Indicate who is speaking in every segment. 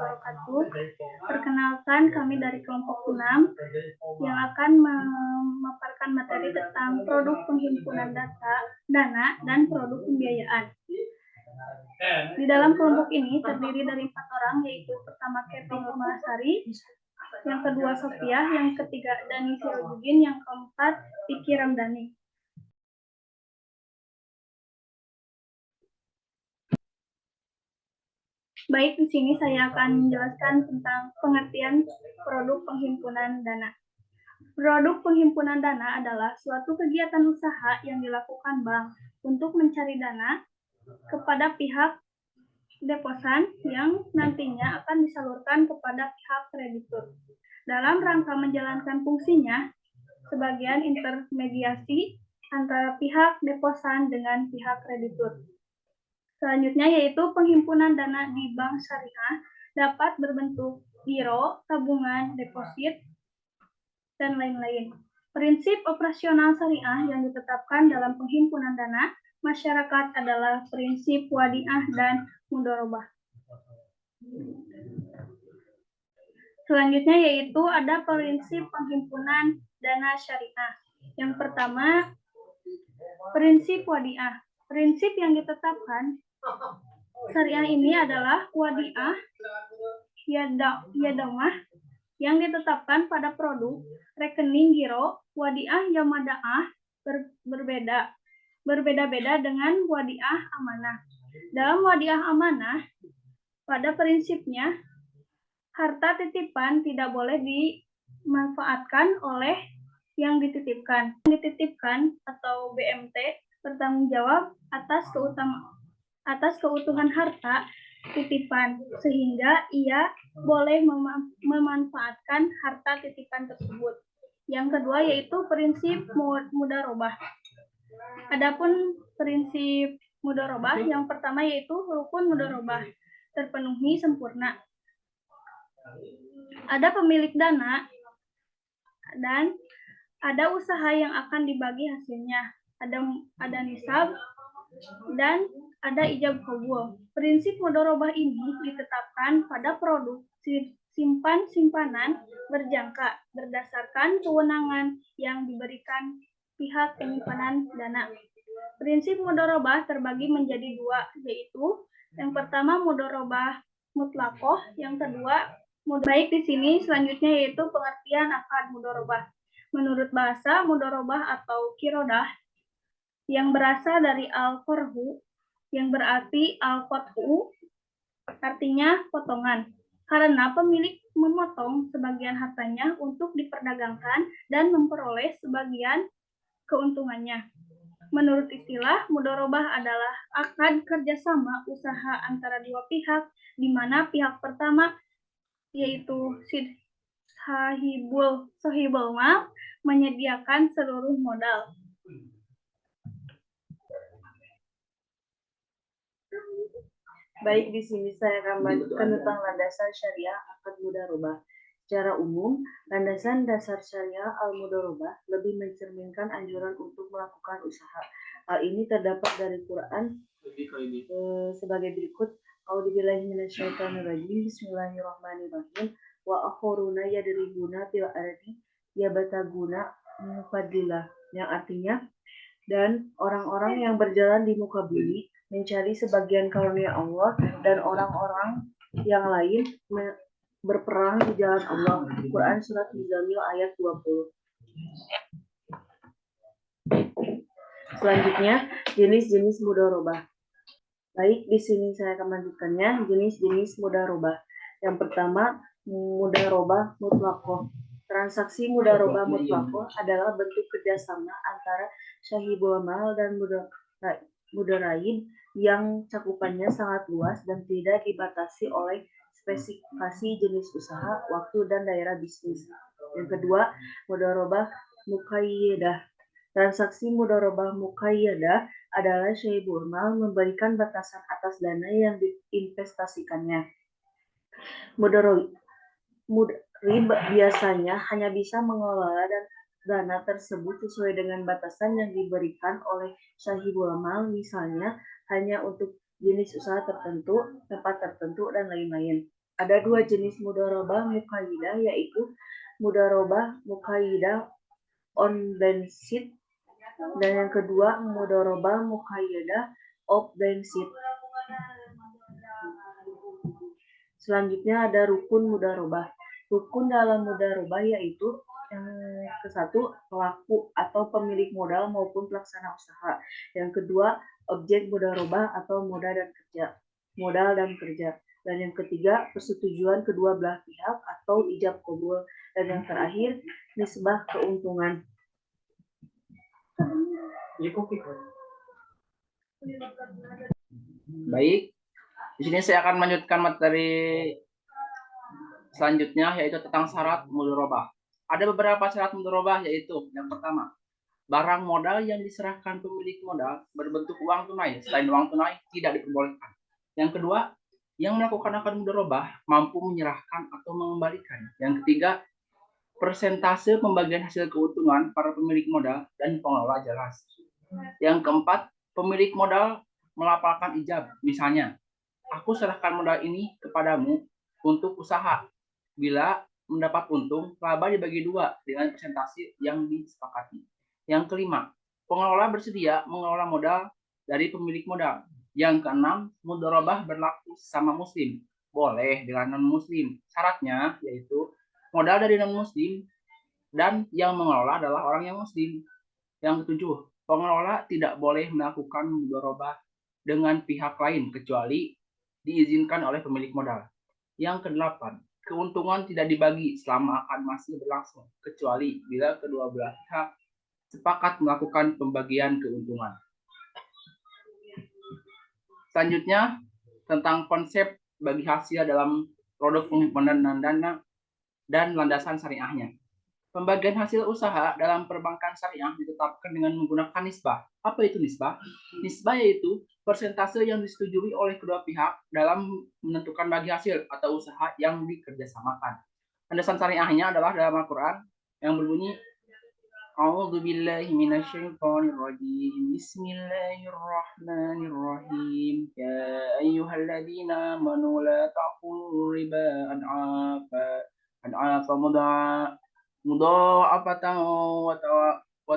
Speaker 1: wabarakatuh. Perkenalkan, kami dari kelompok 6 yang akan memaparkan materi tentang produk penghimpunan dana dan produk pembiayaan. Di dalam kelompok ini terdiri dari 4 orang, yaitu pertama Kety Nurmahasari, yang kedua Sofiah, yang ketiga Dani Sirojudin, yang keempat Vicky Ramdhani. Baik, di sini saya akan menjelaskan tentang pengertian produk penghimpunan dana. Produk penghimpunan dana adalah suatu kegiatan usaha yang dilakukan bank untuk mencari dana kepada pihak deposan yang nantinya akan disalurkan kepada pihak kreditur. Dalam rangka menjalankan fungsinya, sebagian intermediasi antara pihak deposan dengan pihak kreditur. Selanjutnya yaitu penghimpunan dana di bank syariah dapat berbentuk giro, tabungan, deposit, dan lain-lain. Prinsip operasional syariah yang ditetapkan dalam penghimpunan dana masyarakat adalah prinsip wadiah dan mudharabah. Selanjutnya yaitu ada prinsip penghimpunan dana syariah. Yang pertama, prinsip wadiah. Prinsip yang ditetapkan syariah ini adalah wadiah yadamah yang ditetapkan pada produk rekening giro. Wadiah yamadaah berbeda-beda dengan wadiah amanah. Dalam wadiah amanah, pada prinsipnya harta titipan tidak boleh dimanfaatkan oleh yang dititipkan. Yang dititipkan atau BMT bertanggung jawab atas keutuhan harta titipan, sehingga ia boleh memanfaatkan harta titipan tersebut. Yang kedua yaitu prinsip mudharabah. Adapun prinsip mudharabah yang pertama yaitu rukun mudharabah terpenuhi sempurna. Ada pemilik dana dan ada usaha yang akan dibagi hasilnya. Ada nisab dan ada ijab qabul. Prinsip mudharabah ini ditetapkan pada produk simpanan berjangka berdasarkan kewenangan yang diberikan pihak penyimpanan dana. Prinsip mudharabah terbagi menjadi dua, yaitu yang pertama mudharabah mutlaqoh, yang kedua baik di sini selanjutnya yaitu pengertian akad mudharabah. Menurut bahasa, mudharabah atau kirodah yang berasal dari al-qorhu yang berarti al-qot'u artinya potongan, karena pemilik memotong sebagian hartanya untuk diperdagangkan dan memperoleh sebagian keuntungannya. Menurut istilah, mudharabah adalah akad kerjasama usaha antara dua pihak, di mana pihak pertama yaitu sahibul mal menyediakan seluruh modal.
Speaker 2: Baik, di sini saya akan melanjutkan tentang landasan syariah akad mudharabah. Secara umum, landasan dasar syariah al-mudharabah lebih mencerminkan anjuran untuk melakukan usaha. Hal ini terdapat dari Quran sebagai berikut. A'udzubillahi minasyaitonirrajim. Bismillahirrahmanirrahim. Wa akharuna yadribuna fil ardi yabtaguna min fadlillah, yang artinya dan orang-orang yang berjalan di muka bumi mencari sebagian karunia Allah, dan orang-orang yang lain berperang di jalan Allah. Quran Surat Muzammil ayat 20. Selanjutnya, jenis-jenis mudharabah. Baik, di sini saya akan melanjutkannya, jenis-jenis mudharabah. Yang pertama, mudharabah mutlaqoh. Transaksi mudharabah mutlaqoh adalah bentuk kerjasama antara sahibul mal dan mudharaib yang cakupannya sangat luas dan tidak dibatasi oleh spesifikasi jenis usaha, waktu, dan daerah bisnis. Yang kedua, mudharabah muqayyadah. Transaksi mudharabah muqayyadah adalah sahibul mal memberikan batasan atas dana yang diinvestasikannya. Mudharib biasanya hanya bisa mengelola dana tersebut sesuai dengan batasan yang diberikan oleh sahibul mal, misalnya hanya untuk jenis usaha tertentu, tempat tertentu, dan lain-lain. Ada dua jenis mudharabah muqayyidah, yaitu mudharabah muqayyidah on benefit, dan yang kedua mudharabah muqayyidah off benefit. Selanjutnya ada rukun mudharabah. Rukun dalam mudharabah yaitu yang ke-1 pelaku atau pemilik modal maupun pelaksana usaha. Yang kedua objek mudharabah atau modal dan kerja. Dan yang ketiga persetujuan kedua belah pihak atau ijab qabul. Dan yang terakhir nisbah keuntungan.
Speaker 3: Baik, di sini saya akan melanjutkan materi selanjutnya, yaitu tentang syarat mudharabah. Ada beberapa syarat mudharabah, yaitu yang pertama, barang modal yang diserahkan pemilik modal berbentuk uang tunai, selain uang tunai tidak diperbolehkan. Yang kedua, yang melakukan akad mudharabah mampu menyerahkan atau mengembalikan. Yang ketiga, persentase pembagian hasil keuntungan para pemilik modal dan pengelola jelas. Yang keempat, pemilik modal melafalkan ijab, misalnya, aku serahkan modal ini kepadamu untuk usaha. Bila mendapat untung, laba dibagi 2 dengan persentase yang disepakati. Yang kelima, pengelola bersedia mengelola modal dari pemilik modal. Yang keenam, mudharabah berlaku sama muslim, boleh dengan non-muslim. Syaratnya yaitu modal dari non-muslim dan yang mengelola adalah orang yang muslim. Yang ketujuh, pengelola tidak boleh melakukan mudharabah dengan pihak lain kecuali diizinkan oleh pemilik modal. Yang kedelapan, keuntungan tidak dibagi selama akan masih berlangsung kecuali bila kedua belah pihak sepakat melakukan pembagian keuntungan. Selanjutnya, tentang konsep bagi hasil dalam produk penyimpanan dana dan landasan syariahnya. Pembagian hasil usaha dalam perbankan syariah ditetapkan dengan menggunakan nisbah. Apa itu nisbah? Nisbah yaitu persentase yang disetujui oleh kedua pihak dalam menentukan bagi hasil atau usaha yang dikerjasamakan. Landasan syariahnya adalah dalam Al-Quran yang berbunyi A'udzu billahi minasyaitonir rajim. Bismillahirrahmanirrahim. Ya ayyuhalladzina amanu la ta'kulu riba ad'afa mudha'afatan wa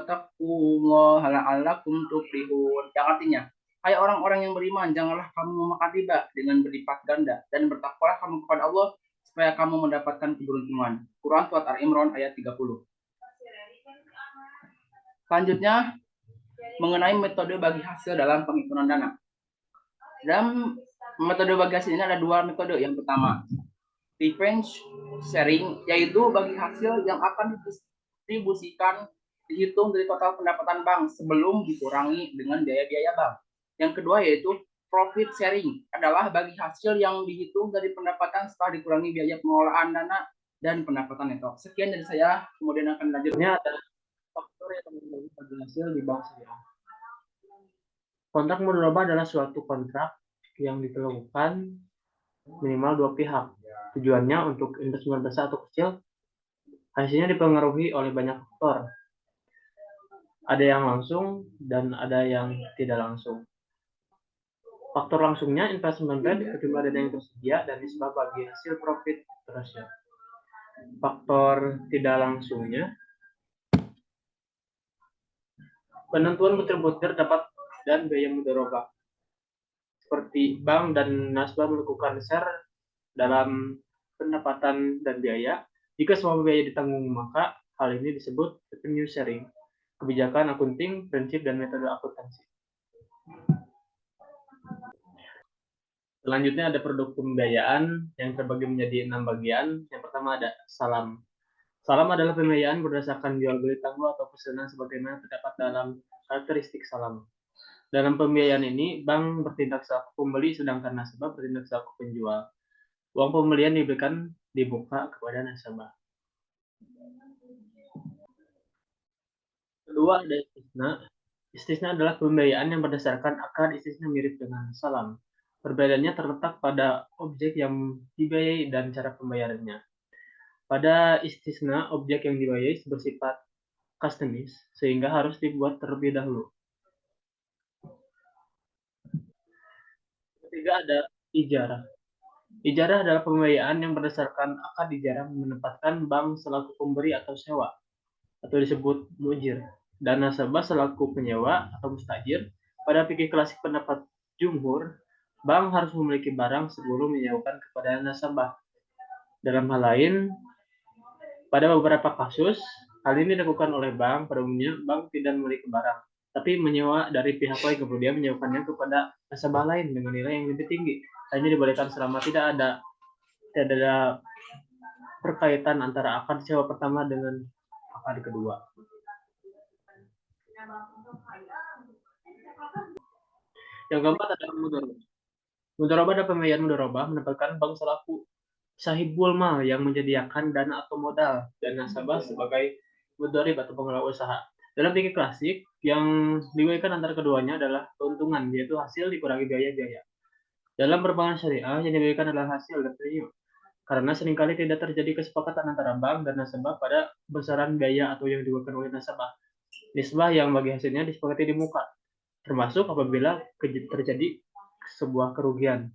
Speaker 3: taqullaha la'allakum tuflihun. Yang artinya, hai orang-orang yang beriman, janganlah kamu memakan riba dengan berlipat ganda dan bertakwalah kamu kepada Allah supaya kamu mendapatkan keberuntungan. Quran Surat Al-Imran ayat 30. Selanjutnya, mengenai metode bagi hasil dalam penghimpunan dana. Dalam metode bagi hasil ini ada dua metode. Yang pertama, revenge sharing, yaitu bagi hasil yang akan didistribusikan dihitung dari total pendapatan bank sebelum dikurangi dengan biaya-biaya bank. Yang kedua yaitu profit sharing, adalah bagi hasil yang dihitung dari pendapatan setelah dikurangi biaya pengelolaan dana dan pendapatan neto. Sekian dari saya, kemudian akan lanjutnya ada faktor yang mempengaruhi bagi hasil di bank syariah.
Speaker 4: Kontrak mudharabah adalah suatu kontrak yang dilakukan minimal dua pihak. Tujuannya untuk investment besar atau kecil, hasilnya dipengaruhi oleh banyak faktor. Ada yang langsung dan ada yang tidak langsung. Faktor langsungnya investment rate, jumlah dana yang tersedia, dan nisbah bagi hasil profit ratio. Faktor tidak langsungnya, penentuan butir-butir dapat dan biaya mudharabah. Seperti bank dan nasabah melakukan share dalam pendapatan dan biaya. Jika semua biaya ditanggung, maka hal ini disebut revenue sharing. Kebijakan akunting, prinsip, dan metode akuntansi. Selanjutnya ada produk pembiayaan yang terbagi menjadi 6 bagian. Yang pertama ada salam. Salam adalah pembiayaan berdasarkan jual beli tangguh atau pesanan sebagaimana terdapat dalam karakteristik salam. Dalam pembiayaan ini, bank bertindak selaku pembeli sedangkan nasabah bertindak selaku penjual. Uang pembelian dibuka kepada nasabah. Kedua ada istisna. Istisna adalah pembiayaan yang berdasarkan akad. Istisna mirip dengan salam. Perbedaannya terletak pada objek yang dibiayai dan cara pembayarannya. Pada istisna, objek yang dibiayai bersifat customis, sehingga harus dibuat terlebih dahulu. Ketiga ada ijarah. Ijarah adalah pembiayaan yang berdasarkan akad ijarah menempatkan bank selaku pemberi atau sewa, atau disebut mujir, dan nasabah selaku penyewa atau mustajir. Pada fikih klasik pendapat jumhur, bank harus memiliki barang sebelum menyewakan kepada nasabah. Dalam hal lain, pada beberapa kasus, hal ini dilakukan oleh bank. Pada umumnya, bank tidak memiliki barang, tapi menyewa dari pihak lain, kemudian menyewakannya kepada nasabah lain dengan nilai yang lebih tinggi. Hal ini dibolehkan selama tidak ada perkaitan antara akad sewa pertama dengan akad kedua. Yang keempat adalah mudharabah. Mudharabah adalah pembiayaan mudharabah menempatkan bank selaku sahibul mal yang menyediakan dana atau modal dan nasabah sebagai mudharib atau pengelola usaha. Dalam fikih klasik, yang dibedakan antara keduanya adalah keuntungan, yaitu hasil dikurangi biaya-biaya. Dalam perbankan syariah, yang dibedakan adalah hasil dan premium. Karena seringkali tidak terjadi kesepakatan antara bank dan nasabah pada besaran biaya atau yang dikeluarkan oleh nasabah. Nisbah yang bagi hasilnya disepakati di muka, termasuk apabila terjadi sebuah kerugian.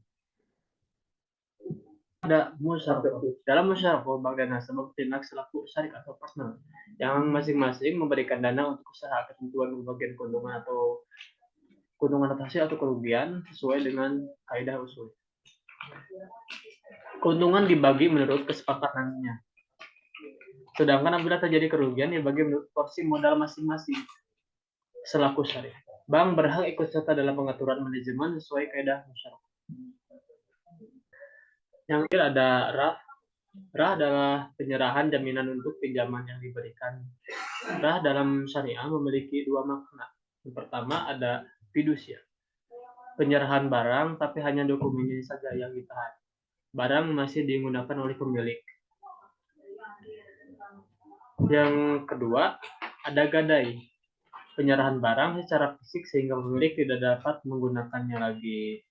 Speaker 4: Ada musyarakah. Dalam musyarakah, bank dan nasabah bertindak selaku syarik atau partner, yang masing-masing memberikan dana untuk usaha. Ketentuan pembagian keuntungan atas hasil atau kerugian sesuai dengan kaidah usul. Keuntungan dibagi menurut kesepakatannya. Sedangkan apabila terjadi kerugian, dibagi menurut porsi modal masing-masing. Selaku syariah, bank berhak ikut serta dalam pengaturan manajemen sesuai kaidah musyarakah. Yang ketiga ada rah. Rah adalah penyerahan jaminan untuk pinjaman yang diberikan. Rah dalam syariah memiliki dua makna. Yang pertama ada fidusia, penyerahan barang tapi hanya dokumennya saja yang ditahan. Barang masih digunakan oleh pemilik. Yang kedua ada gadai, penyerahan barang secara fisik sehingga pemilik tidak dapat menggunakannya lagi.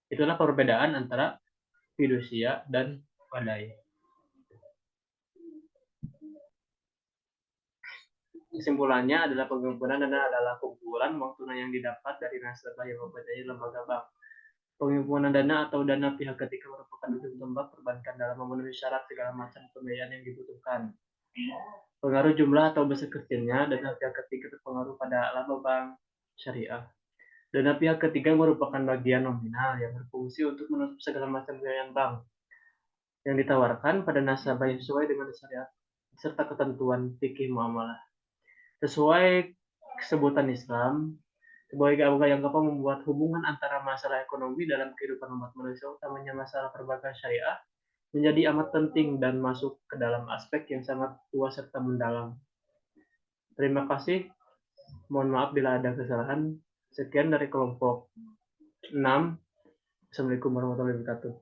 Speaker 4: Itulah perbedaan antara fidusia dan gadai. Kesimpulannya adalah penghimpunan dana adalah kumpulan uang tunai yang didapat dari nasabah yang mempunyai lembaga bank. Penghimpunan dana atau dana pihak ketiga merupakan ujung tombak perbankan dalam memenuhi syarat segala macam pembiayaan yang dibutuhkan. Pengaruh jumlah atau besar kecilnya dana pihak ketiga terpengaruh pada laba bank syariah. Dana pihak ketiga merupakan bagian nominal yang berfungsi untuk menutup segala macam pembiayaan bank yang ditawarkan pada nasabah yang sesuai dengan syariat serta ketentuan fikih muamalah. Sesuai sebutan Islam, sebagai agama yang gampang membuat hubungan antara masalah ekonomi dalam kehidupan umat manusia, utamanya masalah perbankan syariah, menjadi amat penting dan masuk ke dalam aspek yang sangat luas serta mendalam. Terima kasih. Mohon maaf bila ada kesalahan. Sekian dari kelompok 6. Assalamualaikum warahmatullahi wabarakatuh.